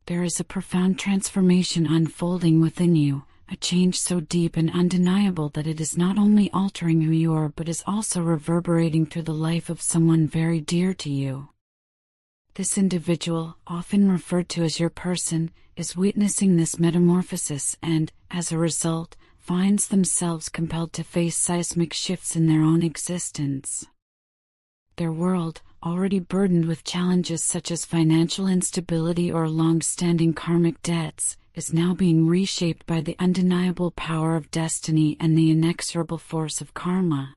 There is a profound transformation unfolding within you, a change so deep and undeniable that it is not only altering who you are but is also reverberating through the life of someone very dear to you. This individual, often referred to as your person, is witnessing this metamorphosis and, as a result, finds themselves compelled to face seismic shifts in their own existence. Their world, already burdened with challenges such as financial instability or long-standing karmic debts, is now being reshaped by the undeniable power of destiny and the inexorable force of karma.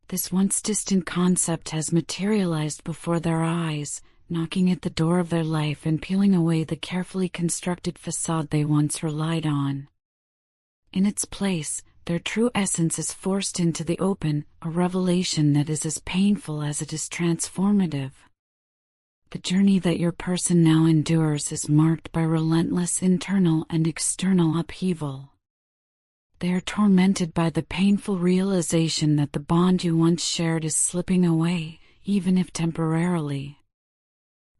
This once distant concept has materialized before their eyes, knocking at the door of their life and peeling away the carefully constructed facade they once relied on. In its place, their true essence is forced into the open, a revelation that is as painful as it is transformative. The journey that your person now endures is marked by relentless internal and external upheaval. They are tormented by the painful realization that the bond you once shared is slipping away, even if temporarily.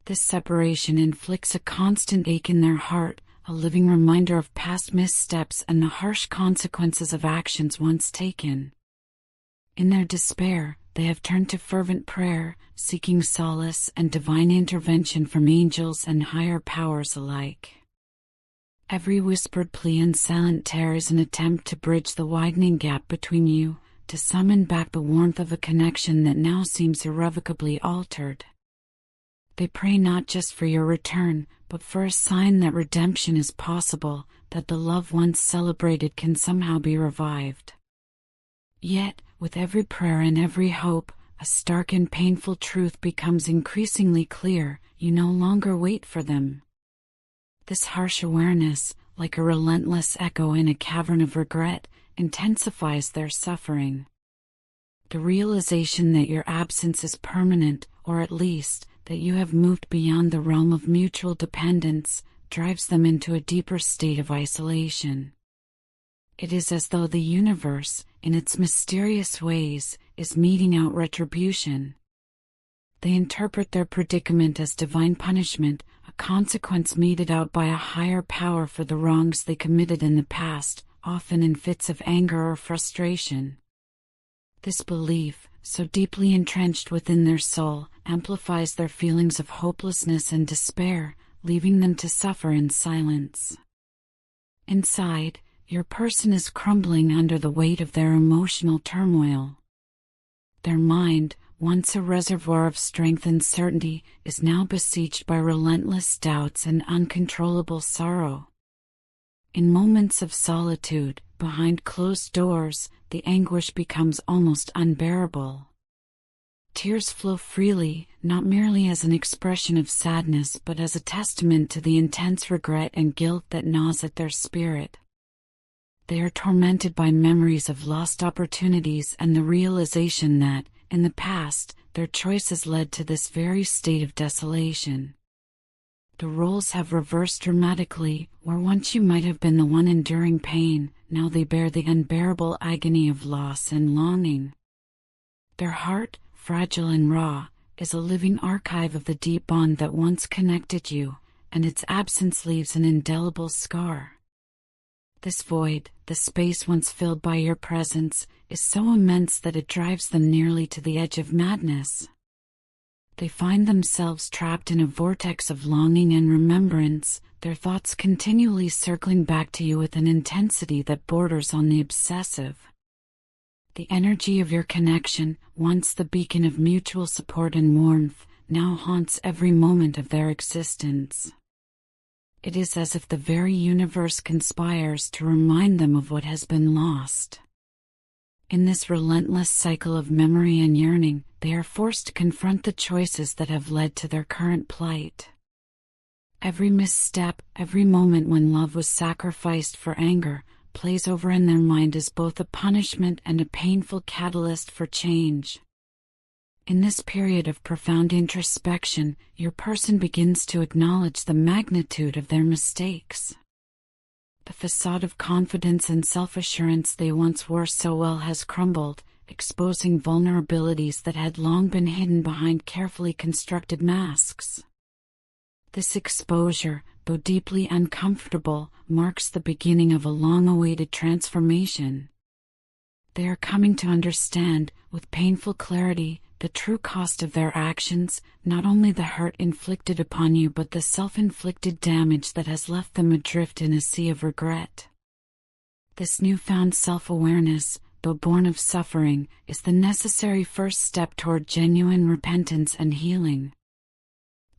This separation inflicts a constant ache in their heart, a living reminder of past missteps and the harsh consequences of actions once taken. In their despair, they have turned to fervent prayer, seeking solace and divine intervention from angels and higher powers alike. Every whispered plea and silent tear is an attempt to bridge the widening gap between you, to summon back the warmth of a connection that now seems irrevocably altered. They pray not just for your return, but for a sign that redemption is possible, that the love once celebrated can somehow be revived. Yet, with every prayer and every hope, a stark and painful truth becomes increasingly clear: you no longer wait for them. This harsh awareness, like a relentless echo in a cavern of regret, intensifies their suffering. The realization that your absence is permanent, or at least, that you have moved beyond the realm of mutual dependence, drives them into a deeper state of isolation. It is as though the universe, in its mysterious ways, is meting out retribution. They interpret their predicament as divine punishment, a consequence meted out by a higher power for the wrongs they committed in the past, often in fits of anger or frustration. This belief, so deeply entrenched within their soul, amplifies their feelings of hopelessness and despair, leaving them to suffer in silence. Inside, your person is crumbling under the weight of their emotional turmoil. Their mind, once a reservoir of strength and certainty, is now besieged by relentless doubts and uncontrollable sorrow. In moments of solitude, behind closed doors, the anguish becomes almost unbearable. Tears flow freely, not merely as an expression of sadness but as a testament to the intense regret and guilt that gnaws at their spirit. They are tormented by memories of lost opportunities and the realization that, in the past, their choices led to this very state of desolation. The roles have reversed dramatically. Where once you might have been the one enduring pain, now they bear the unbearable agony of loss and longing. Their heart, fragile and raw, is a living archive of the deep bond that once connected you, and its absence leaves an indelible scar. This void, the space once filled by your presence, is so immense that it drives them nearly to the edge of madness. They find themselves trapped in a vortex of longing and remembrance, their thoughts continually circling back to you with an intensity that borders on the obsessive. The energy of your connection, once the beacon of mutual support and warmth, now haunts every moment of their existence. It is as if the very universe conspires to remind them of what has been lost. In this relentless cycle of memory and yearning, they are forced to confront the choices that have led to their current plight. Every misstep, every moment when love was sacrificed for anger, plays over in their mind as both a punishment and a painful catalyst for change. In this period of profound introspection, your person begins to acknowledge the magnitude of their mistakes. The facade of confidence and self-assurance they once wore so well has crumbled, exposing vulnerabilities that had long been hidden behind carefully constructed masks. This exposure, though deeply uncomfortable, marks the beginning of a long-awaited transformation. They are coming to understand, with painful clarity, the true cost of their actions, not only the hurt inflicted upon you but the self-inflicted damage that has left them adrift in a sea of regret. This newfound self-awareness, though born of suffering, is the necessary first step toward genuine repentance and healing.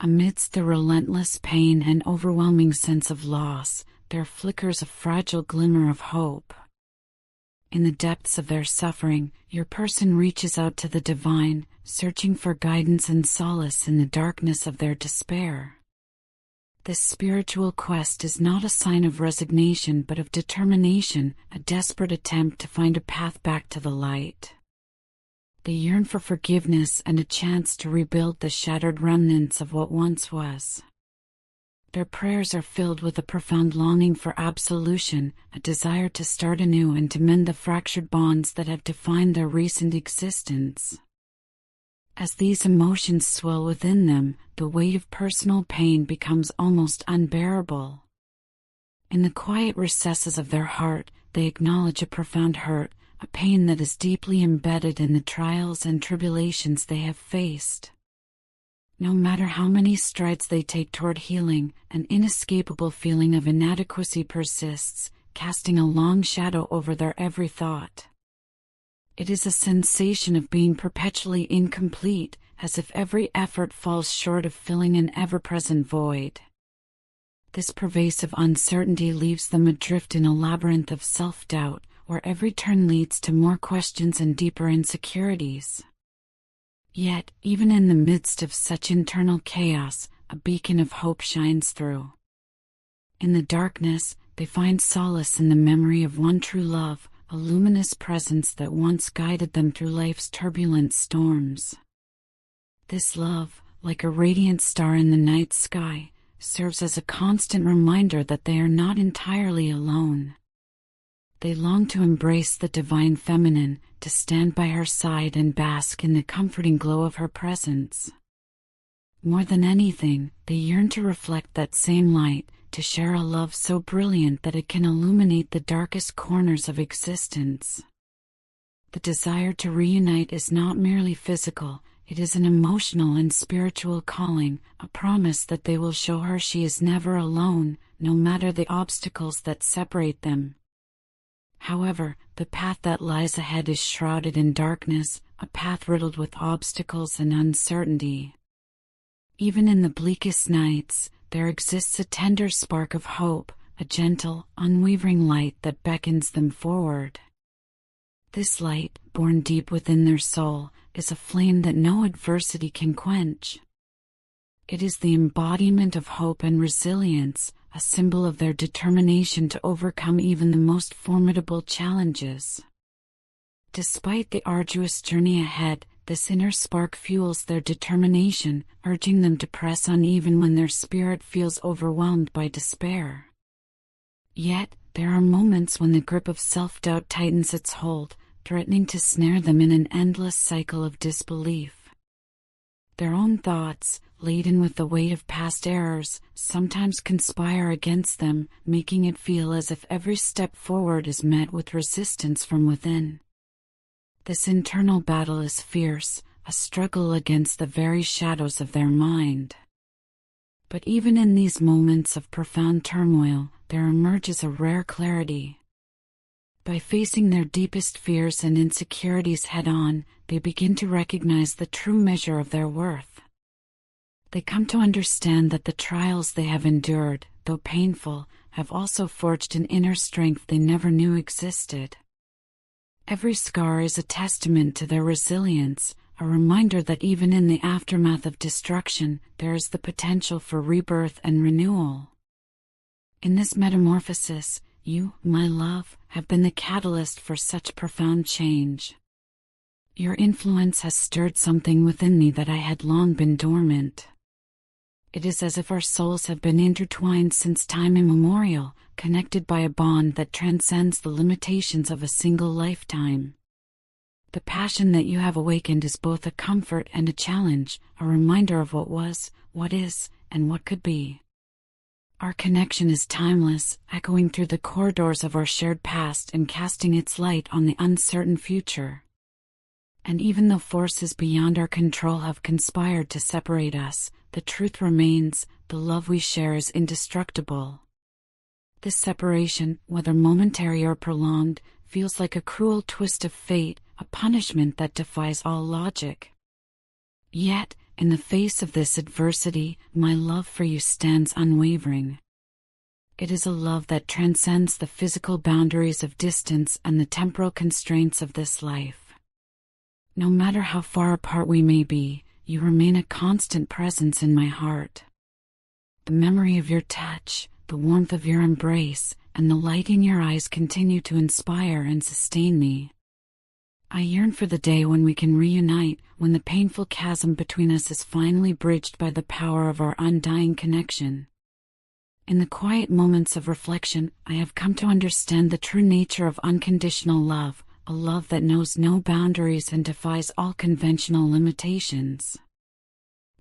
Amidst the relentless pain and overwhelming sense of loss, there flickers a fragile glimmer of hope. In the depths of their suffering, your person reaches out to the divine, searching for guidance and solace in the darkness of their despair. This spiritual quest is not a sign of resignation but of determination, a desperate attempt to find a path back to the light. They yearn for forgiveness and a chance to rebuild the shattered remnants of what once was. Their prayers are filled with a profound longing for absolution, a desire to start anew and to mend the fractured bonds that have defined their recent existence. As these emotions swell within them, the weight of personal pain becomes almost unbearable. In the quiet recesses of their heart, they acknowledge a profound hurt, a pain that is deeply embedded in the trials and tribulations they have faced. No matter how many strides they take toward healing, an inescapable feeling of inadequacy persists, casting a long shadow over their every thought. It is a sensation of being perpetually incomplete, as if every effort falls short of filling an ever-present void. This pervasive uncertainty leaves them adrift in a labyrinth of self-doubt, where every turn leads to more questions and deeper insecurities. Yet, even in the midst of such internal chaos, a beacon of hope shines through. In the darkness, they find solace in the memory of one true love, a luminous presence that once guided them through life's turbulent storms. This love, like a radiant star in the night sky, serves as a constant reminder that they are not entirely alone. They long to embrace the divine feminine, to stand by her side and bask in the comforting glow of her presence. More than anything, they yearn to reflect that same light, to share a love so brilliant that it can illuminate the darkest corners of existence. The desire to reunite is not merely physical, it is an emotional and spiritual calling, a promise that they will show her she is never alone, no matter the obstacles that separate them. However, the path that lies ahead is shrouded in darkness, a path riddled with obstacles and uncertainty. Even in the bleakest nights, there exists a tender spark of hope, a gentle, unwavering light that beckons them forward. This light, born deep within their soul, is a flame that no adversity can quench. It is the embodiment of hope and resilience, a symbol of their determination to overcome even the most formidable challenges. Despite the arduous journey ahead, this inner spark fuels their determination, urging them to press on even when their spirit feels overwhelmed by despair. Yet, there are moments when the grip of self-doubt tightens its hold, threatening to snare them in an endless cycle of disbelief. Their own thoughts, laden with the weight of past errors, sometimes conspire against them, making it feel as if every step forward is met with resistance from within. This internal battle is fierce, a struggle against the very shadows of their mind. But even in these moments of profound turmoil, there emerges a rare clarity. By facing their deepest fears and insecurities head-on, they begin to recognize the true measure of their worth. They come to understand that the trials they have endured, though painful, have also forged an inner strength they never knew existed. Every scar is a testament to their resilience, a reminder that even in the aftermath of destruction, there is the potential for rebirth and renewal. In this metamorphosis, you, my love, have been the catalyst for such profound change. Your influence has stirred something within me that I had long been dormant. It is as if our souls have been intertwined since time immemorial, connected by a bond that transcends the limitations of a single lifetime. The passion that you have awakened is both a comfort and a challenge, a reminder of what was, what is, and what could be. Our connection is timeless, echoing through the corridors of our shared past and casting its light on the uncertain future. And even though forces beyond our control have conspired to separate us, the truth remains: the love we share is indestructible. This separation, whether momentary or prolonged, feels like a cruel twist of fate, a punishment that defies all logic. Yet, in the face of this adversity, my love for you stands unwavering. It is a love that transcends the physical boundaries of distance and the temporal constraints of this life. No matter how far apart we may be, you remain a constant presence in my heart. The memory of your touch, the warmth of your embrace, and the light in your eyes continue to inspire and sustain me. I yearn for the day when we can reunite, when the painful chasm between us is finally bridged by the power of our undying connection. In the quiet moments of reflection, I have come to understand the true nature of unconditional love, a love that knows no boundaries and defies all conventional limitations.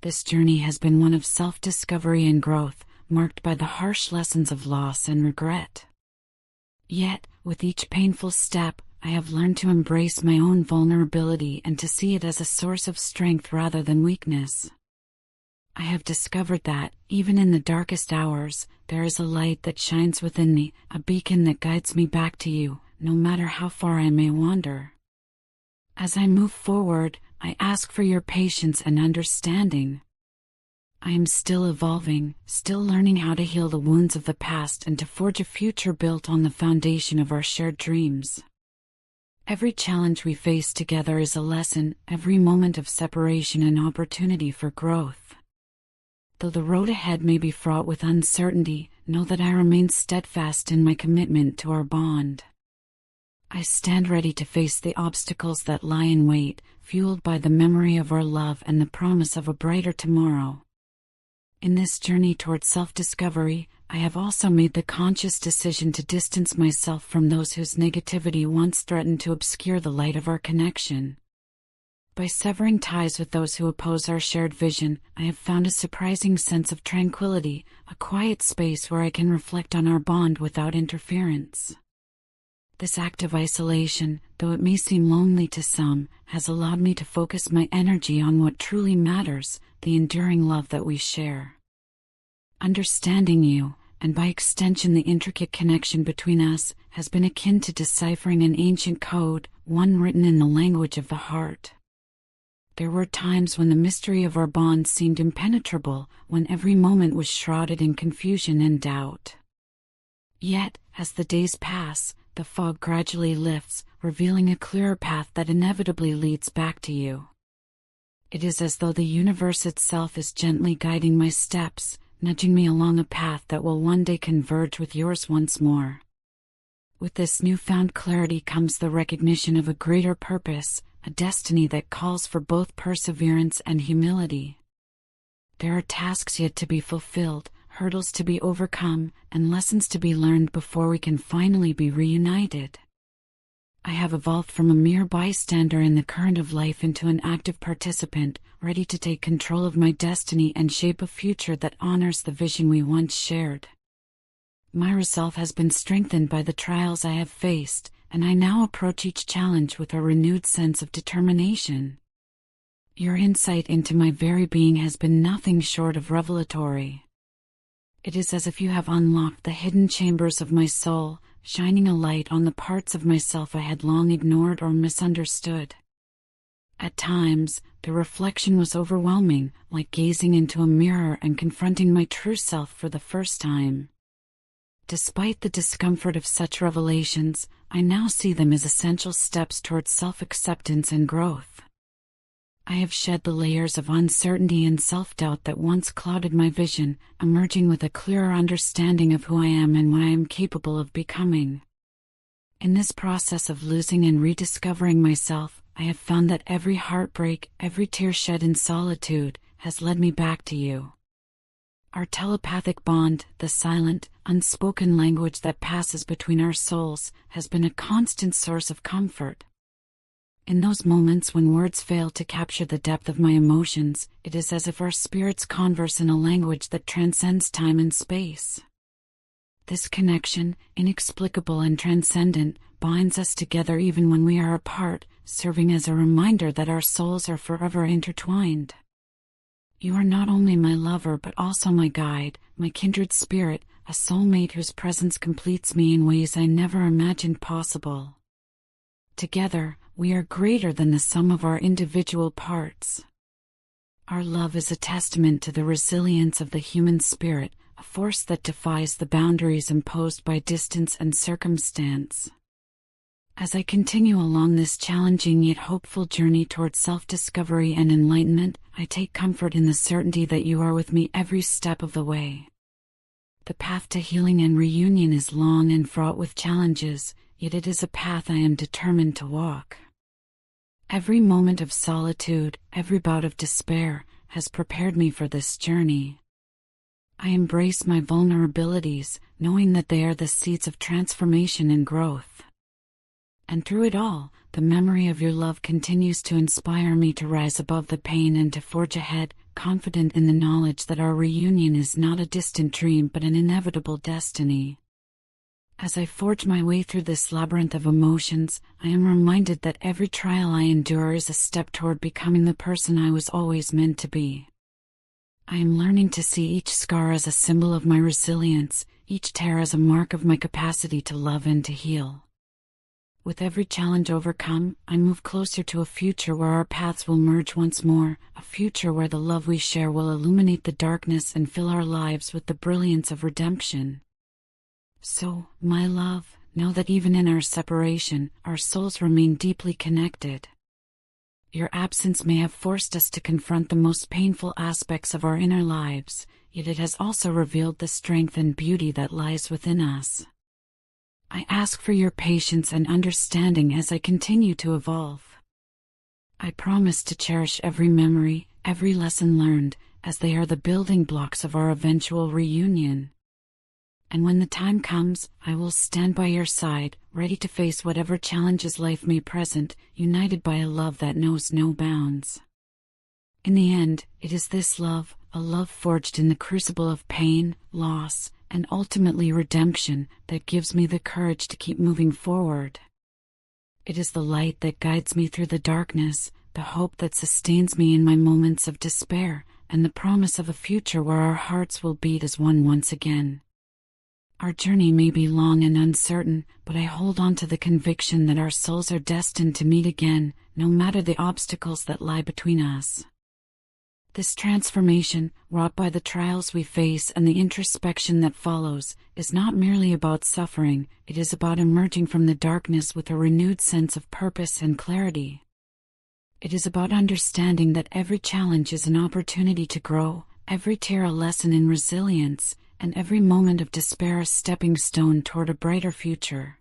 This journey has been one of self-discovery and growth, marked by the harsh lessons of loss and regret. Yet, with each painful step, I have learned to embrace my own vulnerability and to see it as a source of strength rather than weakness. I have discovered that, even in the darkest hours, there is a light that shines within me, a beacon that guides me back to you, no matter how far I may wander. As I move forward, I ask for your patience and understanding. I am still evolving, still learning how to heal the wounds of the past and to forge a future built on the foundation of our shared dreams. Every challenge we face together is a lesson, every moment of separation an opportunity for growth. Though the road ahead may be fraught with uncertainty, know that I remain steadfast in my commitment to our bond. I stand ready to face the obstacles that lie in wait, fueled by the memory of our love and the promise of a brighter tomorrow. In this journey toward self-discovery, I have also made the conscious decision to distance myself from those whose negativity once threatened to obscure the light of our connection. By severing ties with those who oppose our shared vision, I have found a surprising sense of tranquility, a quiet space where I can reflect on our bond without interference. This act of isolation, though it may seem lonely to some, has allowed me to focus my energy on what truly matters, the enduring love that we share. Understanding you, and by extension the intricate connection between us, has been akin to deciphering an ancient code, one written in the language of the heart. There were times when the mystery of our bond seemed impenetrable, when every moment was shrouded in confusion and doubt. Yet, as the days pass, the fog gradually lifts, revealing a clearer path that inevitably leads back to you. It is as though the universe itself is gently guiding my steps, nudging me along a path that will one day converge with yours once more. With this newfound clarity comes the recognition of a greater purpose, a destiny that calls for both perseverance and humility. There are tasks yet to be fulfilled, hurdles to be overcome, and lessons to be learned before we can finally be reunited. I have evolved from a mere bystander in the current of life into an active participant, ready to take control of my destiny and shape a future that honors the vision we once shared. My resolve has been strengthened by the trials I have faced, and I now approach each challenge with a renewed sense of determination. Your insight into my very being has been nothing short of revelatory. It is as if you have unlocked the hidden chambers of my soul, shining a light on the parts of myself I had long ignored or misunderstood. At times, the reflection was overwhelming, like gazing into a mirror and confronting my true self for the first time. Despite the discomfort of such revelations, I now see them as essential steps towards self-acceptance and growth. I have shed the layers of uncertainty and self-doubt that once clouded my vision, emerging with a clearer understanding of who I am and what I am capable of becoming. In this process of losing and rediscovering myself, I have found that every heartbreak, every tear shed in solitude, has led me back to you. Our telepathic bond, the silent, unspoken language that passes between our souls, has been a constant source of comfort. In those moments when words fail to capture the depth of my emotions, it is as if our spirits converse in a language that transcends time and space. This connection, inexplicable and transcendent, binds us together even when we are apart, serving as a reminder that our souls are forever intertwined. You are not only my lover but also my guide, my kindred spirit, a soulmate whose presence completes me in ways I never imagined possible. Together, we are greater than the sum of our individual parts. Our love is a testament to the resilience of the human spirit, a force that defies the boundaries imposed by distance and circumstance. As I continue along this challenging yet hopeful journey toward self-discovery and enlightenment, I take comfort in the certainty that you are with me every step of the way. The path to healing and reunion is long and fraught with challenges, yet it is a path I am determined to walk. Every moment of solitude, every bout of despair, has prepared me for this journey. I embrace my vulnerabilities, knowing that they are the seeds of transformation and growth. And through it all, the memory of your love continues to inspire me to rise above the pain and to forge ahead, confident in the knowledge that our reunion is not a distant dream but an inevitable destiny. As I forge my way through this labyrinth of emotions, I am reminded that every trial I endure is a step toward becoming the person I was always meant to be. I am learning to see each scar as a symbol of my resilience, each tear as a mark of my capacity to love and to heal. With every challenge overcome, I move closer to a future where our paths will merge once more, a future where the love we share will illuminate the darkness and fill our lives with the brilliance of redemption. So, my love, know that even in our separation, our souls remain deeply connected. Your absence may have forced us to confront the most painful aspects of our inner lives, yet it has also revealed the strength and beauty that lies within us. I ask for your patience and understanding as I continue to evolve. I promise to cherish every memory, every lesson learned, as they are the building blocks of our eventual reunion. And when the time comes, I will stand by your side, ready to face whatever challenges life may present, united by a love that knows no bounds. In the end, it is this love, a love forged in the crucible of pain, loss, and ultimately redemption, that gives me the courage to keep moving forward. It is the light that guides me through the darkness, the hope that sustains me in my moments of despair, and the promise of a future where our hearts will beat as one once again. Our journey may be long and uncertain, but I hold on to the conviction that our souls are destined to meet again, no matter the obstacles that lie between us. This transformation, wrought by the trials we face and the introspection that follows, is not merely about suffering, it is about emerging from the darkness with a renewed sense of purpose and clarity. It is about understanding that every challenge is an opportunity to grow, every tear a lesson in resilience, and every moment of despair a stepping stone toward a brighter future.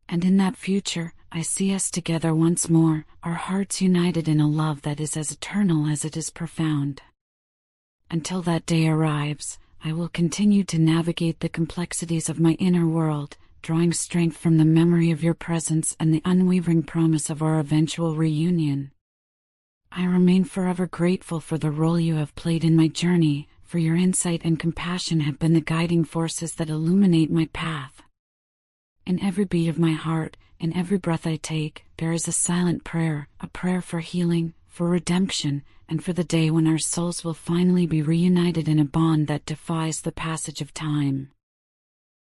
And in that future, I see us together once more, our hearts united in a love that is as eternal as it is profound. Until that day arrives, I will continue to navigate the complexities of my inner world, drawing strength from the memory of your presence and the unwavering promise of our eventual reunion. I remain forever grateful for the role you have played in my journey, for your insight and compassion have been the guiding forces that illuminate my path. In every beat of my heart, in every breath I take, there is a silent prayer, a prayer for healing, for redemption, and for the day when our souls will finally be reunited in a bond that defies the passage of time.